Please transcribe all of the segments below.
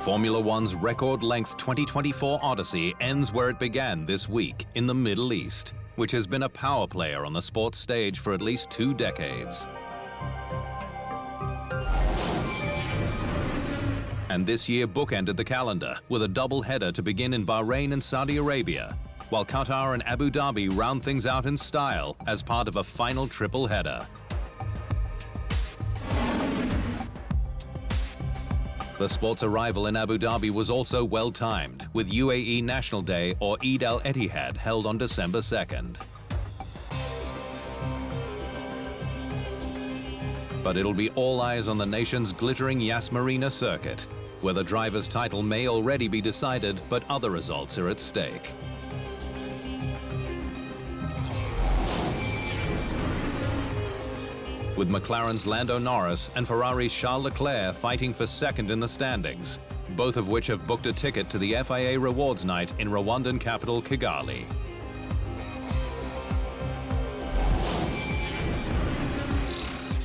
Formula One's record-length 2024 Odyssey ends where it began this week, in the Middle East, which has been a power player on the sports stage for at least 2 decades. And this year bookended the calendar with a double-header to begin in Bahrain and Saudi Arabia, while Qatar and Abu Dhabi round things out in style as part of a final triple-header. The sport's arrival in Abu Dhabi was also well-timed, with UAE National Day or Eid al-Etihad held on December 2nd. But it'll be all eyes on the nation's glittering Yas Marina circuit, where the driver's title may already be decided, but other results are at stake. With McLaren's Lando Norris and Ferrari's Charles Leclerc fighting for second in the standings, both of which have booked a ticket to the FIA Rewards Night in Rwandan capital Kigali.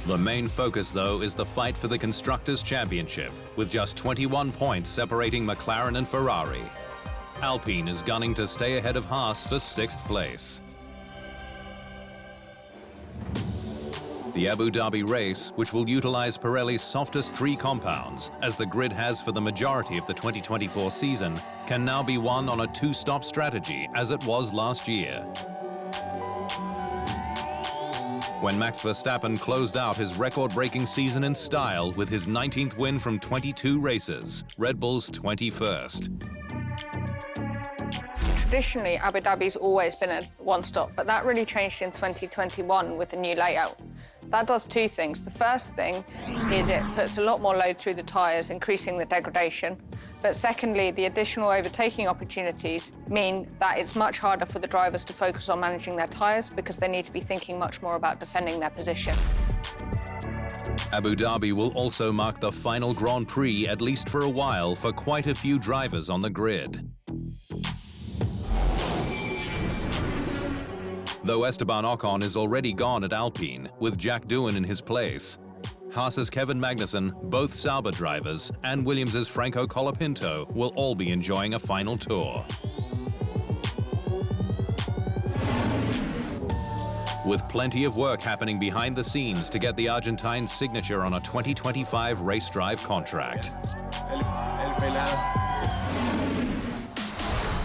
The main focus, though, is the fight for the Constructors' Championship, with just 21 points separating McLaren and Ferrari. Alpine is gunning to stay ahead of Haas for 6th place. The Abu Dhabi race, which will utilize Pirelli's softest 3 compounds, as the grid has for the majority of the 2024 season, can now be won on a 2-stop strategy, as it was last year. When Max Verstappen closed out his record-breaking season in style with his 19th win from 22 races, Red Bull's 21st. Traditionally, Abu Dhabi's always been a one-stop, but that really changed in 2021 with the new layout. That does 2 things. The first thing is it puts a lot more load through the tyres, increasing the degradation. But secondly, the additional overtaking opportunities mean that it's much harder for the drivers to focus on managing their tyres because they need to be thinking much more about defending their position. Abu Dhabi will also mark the final Grand Prix, at least for a while, for quite a few drivers on the grid. Though Esteban Ocon is already gone at Alpine, with Jack Doohan in his place, Haas's Kevin Magnussen, both Sauber drivers, and Williams' Franco Colapinto will all be enjoying a final tour. With plenty of work happening behind the scenes to get the Argentine's signature on a 2025 race drive contract.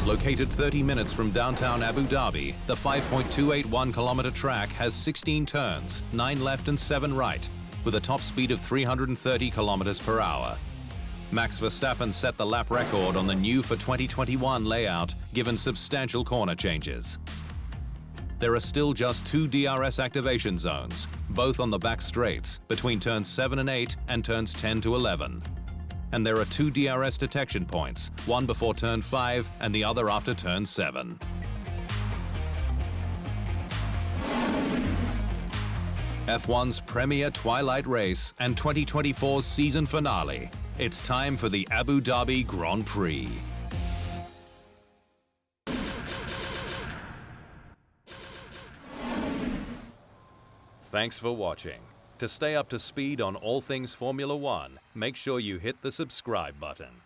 Located 30 minutes from downtown Abu Dhabi, the 5.281-kilometer track has 16 turns, 9 left and 7 right, with a top speed of 330 kilometers per hour. Max Verstappen set the lap record on the new for 2021 layout, given substantial corner changes. There are still just 2 DRS activation zones, both on the back straights, between turns 7 and 8 and turns 10 to 11. And there are 2 DRS detection points, one before turn 5 and the other after turn 7. F1's premier twilight race and 2024's season finale. It's time for the Abu Dhabi Grand Prix. Thanks for watching. To stay up to speed on all things Formula One, make sure you hit the subscribe button.